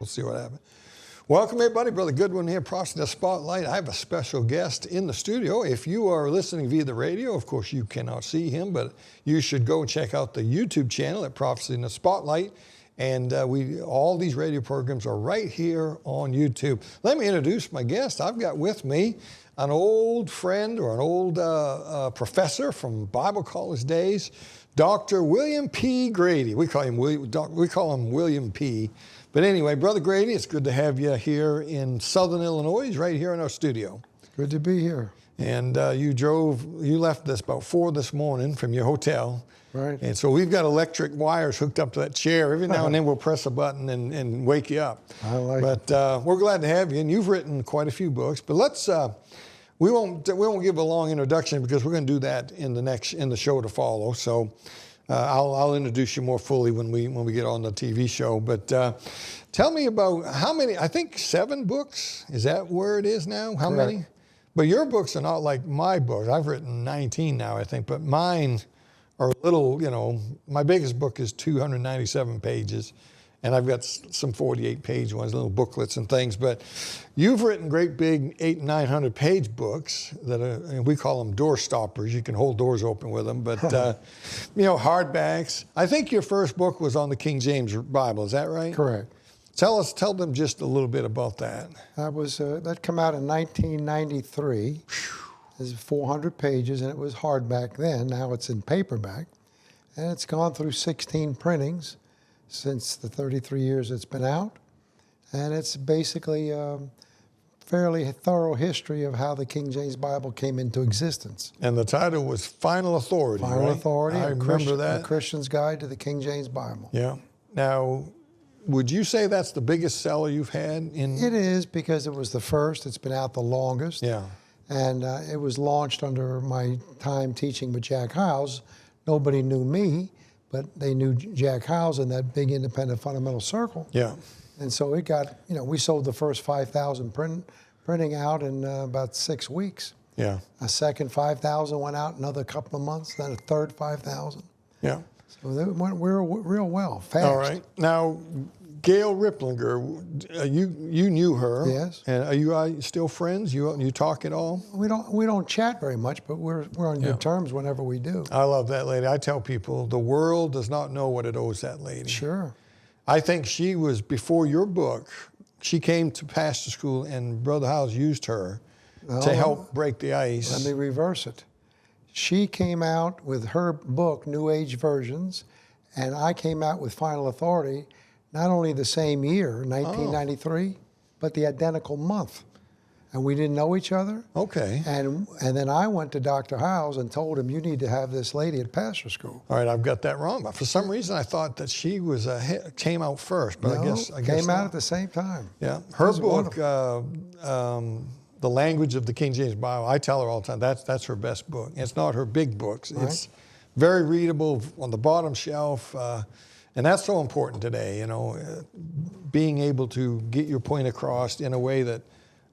We'll see what happens. Welcome, everybody. Brother Goodwin here, Processing the Spotlight. I have a special guest in the studio. If you are listening via the radio, of course, you cannot see him, but you should go and check out the YouTube channel at Processing the Spotlight. And all these radio programs are right here on YouTube. Let me introduce my guest. I've got with me an old friend or an old professor from Bible college days, Dr. William P. Grady. We call him William P. But anyway, Brother Grady, it's good to have you here in Southern Illinois, right here in our studio. Good to be here. And you left us about 4 this morning from your hotel. Right. And so we've got electric wires hooked up to that chair. Every now and then we'll press a button and wake you up. I like it. But we're glad to have you, and you've written quite a few books. But let's we won't give a long introduction because we're going to do that in the show to follow. So I'll introduce you more fully when we get on the TV show. But tell me about how many. I think 7 books. Is that where it is now? How Correct. many? But your books are not like my books. I've written 19 now, I think, but mine are a little, my biggest book is 297 pages, and I've got some 48-page ones, little booklets and things. But you've written great big 800- and 900-page books that are, and we call them door stoppers. You can hold doors open with them, but hardbacks. I think your first book was on the King James Bible. Is that right? Correct. Tell them just a little bit about that. That came out in 1993. It's 400 pages, and it was hardback then. Now it's in paperback, and it's gone through 16 printings since the 33 years it's been out, and it's basically a fairly thorough history of how the King James Bible came into existence. And the title was Final Authority, Final right? Authority. I remember that. A Christian's Guide to the King James Bible. Yeah. Now, would you say that's the biggest seller you've had in? It is, because it was the first. It's been out the longest. Yeah. And it was launched under my time teaching with Jack Hyles. Nobody knew me, but they knew Jack Hyles in that big independent fundamental circle. Yeah. And so it got, we sold the first 5,000 printing out in about 6 weeks. Yeah. A second 5,000 went out another couple of months, then a third 5,000. Yeah. So they went real well, fast. All right. Now, Gail Ripplinger, you knew her. Yes. And are you still friends? You talk at all? We don't chat very much, but we're on good terms whenever we do. I love that lady. I tell people the world does not know what it owes that lady. Sure. I think she was, before your book, she came to pastor school and Brother Hyles used her to help break the ice. Let me reverse it. She came out with her book, New Age Versions, and I came out with Final Authority, not only the same year, 1993, but the identical month. And we didn't know each other. Okay. And then I went to Dr. Hyles and told him, you need to have this lady at pastor school. All right, I've got that wrong. But for some reason, I thought that she was came out first. But No, I guess came out not. at the same time. Yeah, her was book, The Language of the King James Bible. I tell her all the time that's her best book. It's not her big books. Right. It's very readable on the bottom shelf. And that's so important today, being able to get your point across in a way that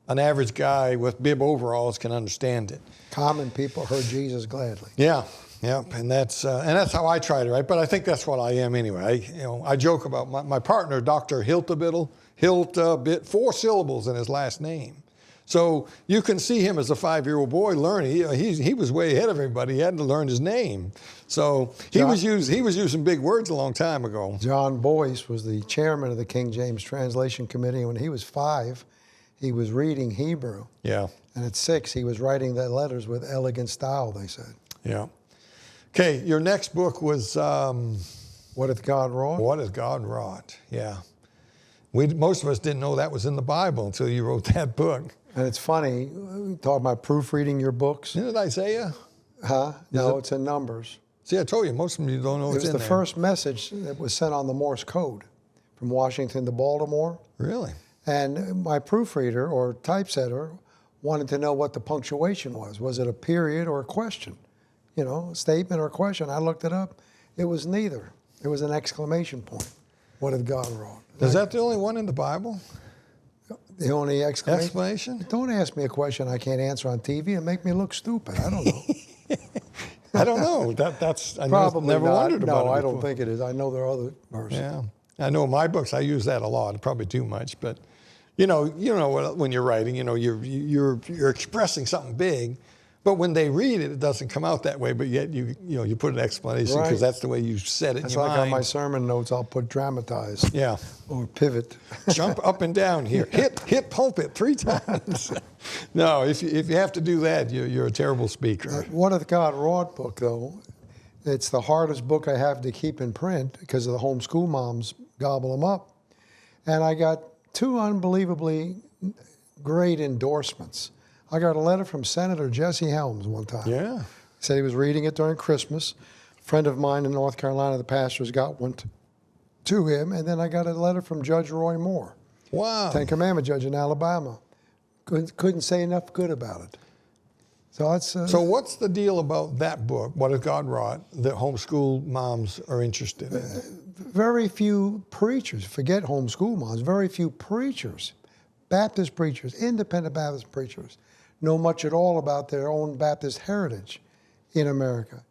an average guy with bib overalls can understand it. Common people heard Jesus gladly. Yeah, and that's how I try to write. But I think that's what I am anyway. I joke about my partner, Dr. Hiltabittle, 4 syllables in his last name. So you can see him as a 5-year-old boy learning. He was way ahead of everybody. He had to learn his name. So he was using big words a long time ago. John Boyce was the chairman of the King James Translation Committee. When he was 5, he was reading Hebrew. Yeah. And at 6, he was writing the letters with elegant style, they said. Yeah. Okay, your next book was... What Hath God Wrought? What Hath God Wrought? Yeah. Most of us didn't know that was in the Bible until you wrote that book. And it's funny, talking about proofreading your books. Isn't it Isaiah? Huh? No, it's in Numbers. See, I told you, most of you don't know what's in there. It was the first message that was sent on the Morse code from Washington to Baltimore. Really? And my proofreader or typesetter wanted to know what the punctuation was. Was it a period or a question? A statement or a question. I looked it up. It was neither. It was an exclamation point. What hath God wrought? Is that the only one in the Bible? The only Explanation? Don't ask me a question I can't answer on TV and make me look stupid. I don't know. I don't know. That's I Probably never not. wondered about it. No, I before. don't think it is. I know there are other verses. Yeah. I know in my books I use that a lot, probably too much, but you know when you're writing, you're expressing something big, but when they read it, it doesn't come out that way. But yet you put an explanation because that's the way you said it in your mind. That's like on my sermon notes, I'll put dramatize. Yeah. Or pivot. Jump up and down here. Hit pulpit 3 times. No, if you have to do that, you're a terrible speaker. What of God Wrought book, though, it's the hardest book I have to keep in print because of the homeschool moms gobble them up. And I got 2 unbelievably great endorsements. I got a letter from Senator Jesse Helms one time. Yeah. He said he was reading it during Christmas. A friend of mine in North Carolina, the pastors, got one to him. And then I got a letter from Judge Roy Moore. Wow. 10 Commandment judge in Alabama. Couldn't say enough good about it. So it's. So what's the deal about that book, What Has God Wrought, that homeschool moms are interested in? Very few preachers, forget homeschool moms, very few preachers, Baptist preachers, independent Baptist preachers, know much at all about their own Baptist heritage in America.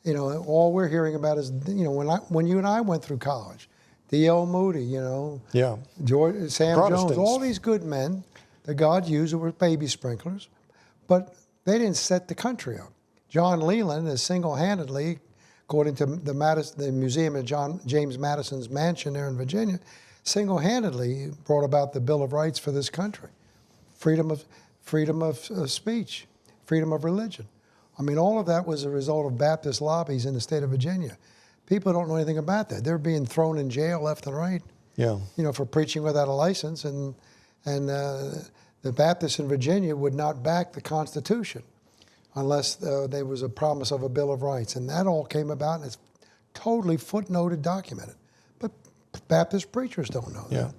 All we're hearing about is, when you and I went through college, D.L. Moody, Yeah. George, Sam Jones, all these good men that God used who were baby sprinklers, but they didn't set the country up. John Leland is single-handedly, according to the museum at James Madison's mansion there in Virginia, single-handedly brought about the Bill of Rights for this country. Freedom of speech, freedom of religion. I mean, all of that was a result of Baptist lobbies in the state of Virginia. People don't know anything about that. They're being thrown in jail left and right. Yeah. For preaching without a license, and the Baptists in Virginia would not back the Constitution unless there was a promise of a Bill of Rights. And that all came about, and it's totally footnoted, documented. But Baptist preachers don't know that. Yeah.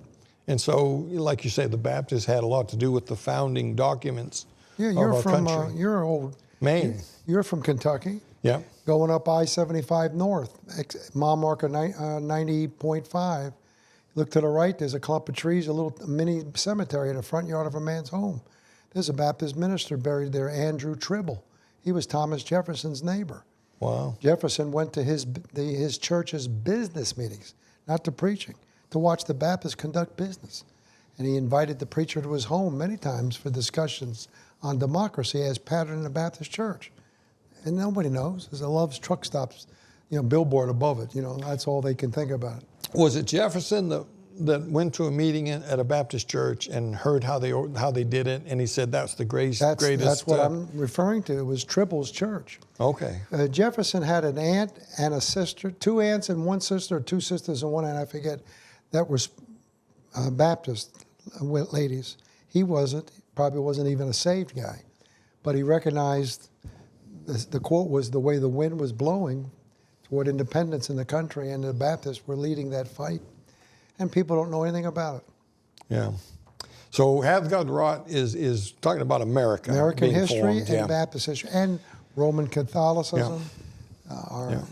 And so, like you say, the Baptists had a lot to do with the founding documents of our country. You're old. Maine. You're from Kentucky. Yeah. Going up I-75 north, mile marker 90.5. Look to the right, there's a clump of trees, a little mini cemetery in the front yard of a man's home. There's a Baptist minister buried there, Andrew Tribble. He was Thomas Jefferson's neighbor. Wow. Jefferson went to his church's business meetings, not to preaching, to watch the Baptists conduct business. And he invited the preacher to his home many times for discussions on democracy as patterned in the Baptist church. And nobody knows. There's a Love's truck stops, billboard above it. That's all they can think about. Was it Jefferson that went to a meeting at a Baptist church and heard how they did it, and he said that's the greatest? That's what I'm referring to. It was Tribble's church. Okay. Jefferson had an aunt and a sister, 2 aunts and 1 sister, or 2 sisters and 1 aunt, I forget, that were Baptist ladies. He probably wasn't even a saved guy, but he recognized the quote was the way the wind was blowing toward independence in the country, and the Baptists were leading that fight, and people don't know anything about it. Yeah. So Hath God Wrought is talking about American history formed, and Baptist history and Roman Catholicism. Yeah.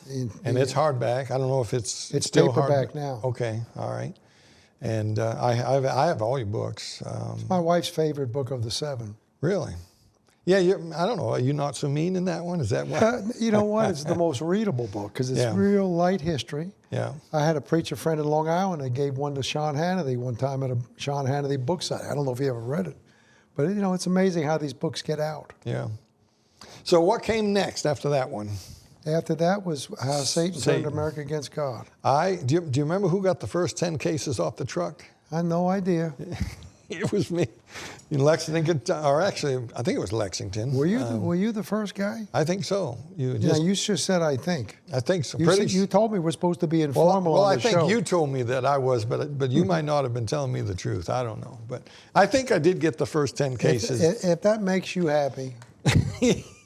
And it's hardback. I don't know if it's still paperback now. Okay, all right. And I have all your books. It's my wife's favorite book of the 7. Really? Yeah, I don't know. Are you not so mean in that one? Is that why? You know what? It's the most readable book because it's real light history. Yeah. I had a preacher friend in Long Island that gave one to Sean Hannity one time at a Sean Hannity book site. I don't know if he ever read it, but it's amazing how these books get out. Yeah. So what came next after that one? After that was How Satan Turned America Against God. Do you remember who got the first 10 cases off the truck? I had no idea. It was me in Lexington, or actually, I think it was Lexington. Were you the first guy? I think so. You just said I think. I think so. You told me we're supposed to be informal on the show. Well, I think you told me that I was, but you might not have been telling me the truth. I don't know. But I think I did get the first 10 cases. If that makes you happy.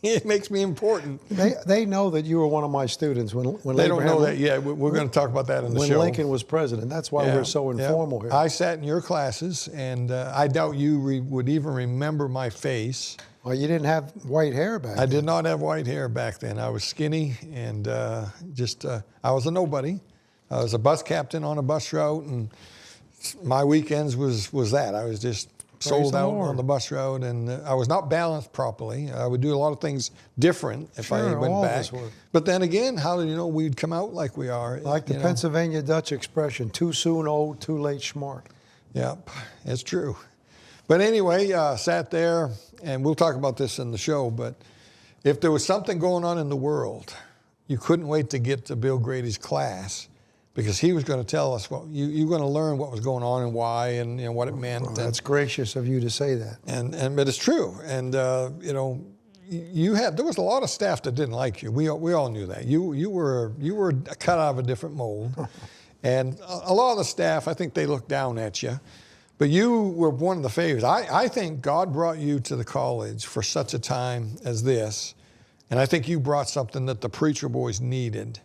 It makes me important. They know that you were one of my students when they don't know that yet. We're going to talk about that in the show. When Lincoln was president. That's why we're so informal here. I sat in your classes, and I doubt you would even remember my face. Well, you didn't have white hair back then. I did not have white hair back then. I was skinny, and I was a nobody. I was a bus captain on a bus route, and my weekends was that. I was just sold the out Lord. on the bus route, and I was not balanced properly. I would do a lot of things different if I Sure, went all of back. us would. But then again, how do you know we'd come out like we are? Like the you know? Pennsylvania Dutch expression, too soon old, too late smart. Yep, it's true. But anyway, sat there, and we'll talk about this in the show, but if there was something going on in the world, you couldn't wait to get to Bill Grady's class, because he was going to tell us what you're going to learn what was going on and why, and what it meant. Well, that's gracious of you to say that. But it's true. And there was a lot of staff that didn't like you. We all knew that. You were cut out of a different mold, and a lot of the staff, I think they looked down at you. But you were one of the favorites. I think God brought you to the college for such a time as this, and I think you brought something that the preacher boys needed.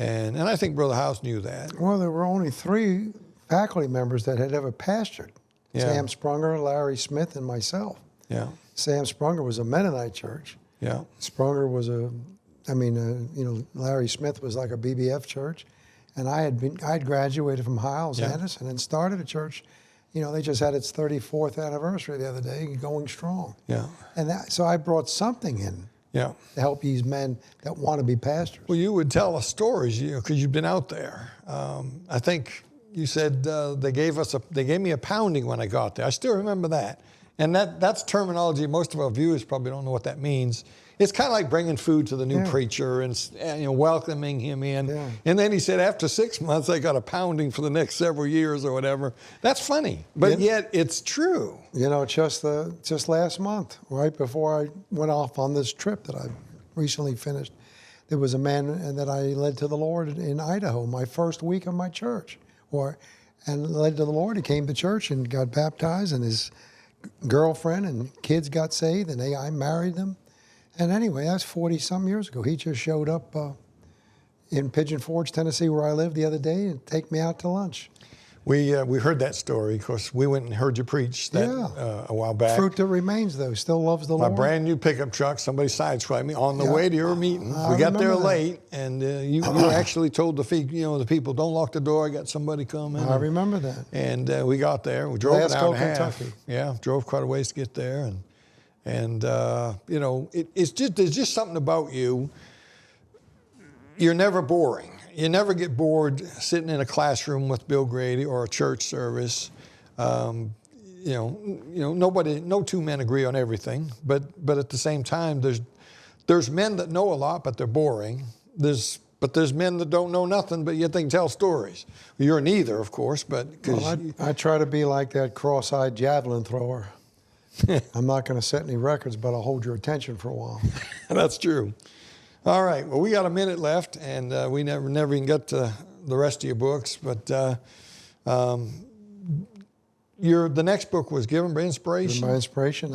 And I think Brother House knew that. Well, there were only 3 faculty members that had ever pastored. Yeah. Sam Sprunger, Larry Smith, and myself. Yeah. Sam Sprunger was a Mennonite church. Yeah. Sprunger was Larry Smith was like a BBF church. And I'd graduated from Hiles Anderson and started a church. They just had its 34th anniversary the other day, going strong. Yeah. And so I brought something in. Yeah. To help these men that want to be pastors. Well, you would tell us stories, because you've been out there. I think you said they gave me a pounding when I got there. I still remember that. And that's terminology most of our viewers probably don't know what that means. It's kind of like bringing food to the new preacher and welcoming him in. Yeah. And then he said after 6 months, I got a pounding for the next several years or whatever. That's funny, but yet it's true. Just last month, right before I went off on this trip that I recently finished, there was a man that I led to the Lord in Idaho, my first week of my church, and led to the Lord. He came to church and got baptized, and his girlfriend and kids got saved, and I married them. And anyway, that's 40-some years ago. He just showed up in Pigeon Forge, Tennessee, where I live the other day, and take me out to lunch. We heard that story. Of course, we went and heard you preach that a while back. Fruit that remains, though, still loves the Lord. My brand new pickup truck, somebody sideswiped me on the way to your meeting. We got there late, and you actually told the people, don't lock the door, I got somebody coming. I remember that. And we got there. We drove an hour and a half. Kentucky. Yeah, drove quite a ways to get there. And there's just something about you. You're never boring. You never get bored sitting in a classroom with Bill Grady or a church service. No two men agree on everything, but at the same time, there's men that know a lot, but they're boring. But there's men that don't know nothing, but yet they can tell stories. You're neither, of course, but I try to be like that cross-eyed javelin thrower. I'm not going to set any records, but I'll hold your attention for a while. That's true. All right. Well, we got a minute left, and we never even got to the rest of your books. But the next book was Given by Inspiration. Given by Inspiration.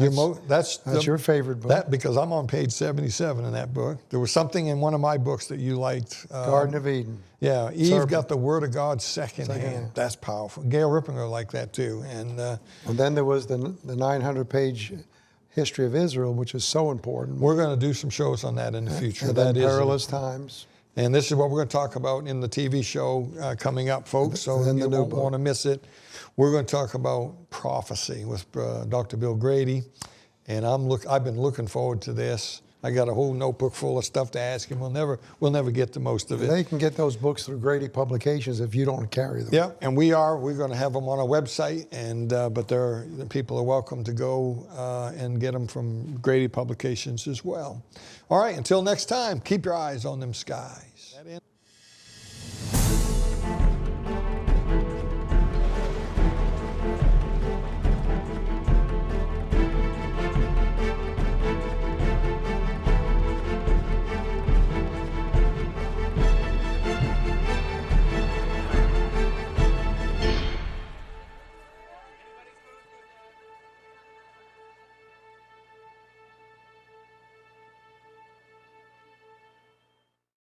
That's your favorite book. Because I'm on page 77 in that book. There was something in one of my books that you liked. Garden of Eden. Yeah, Eve got the Word of God secondhand. That's powerful. Gail Rippinger liked that too. And then there was the 900-page history of Israel, which is so important. We're going to do some shows on that in the future. And then Perilous Times. And this is what we're going to talk about in the TV show coming up, folks. So you won't want to miss it. We're going to talk about prophecy with Dr. Bill Grady. And I've been looking forward to this. I got a whole notebook full of stuff to ask him. We'll never get to most of it. They can get those books through Grady Publications if you don't carry them. Yeah, and we're going to have them on our website, but people are welcome to go and get them from Grady Publications as well. All right, until next time, keep your eyes on them skies.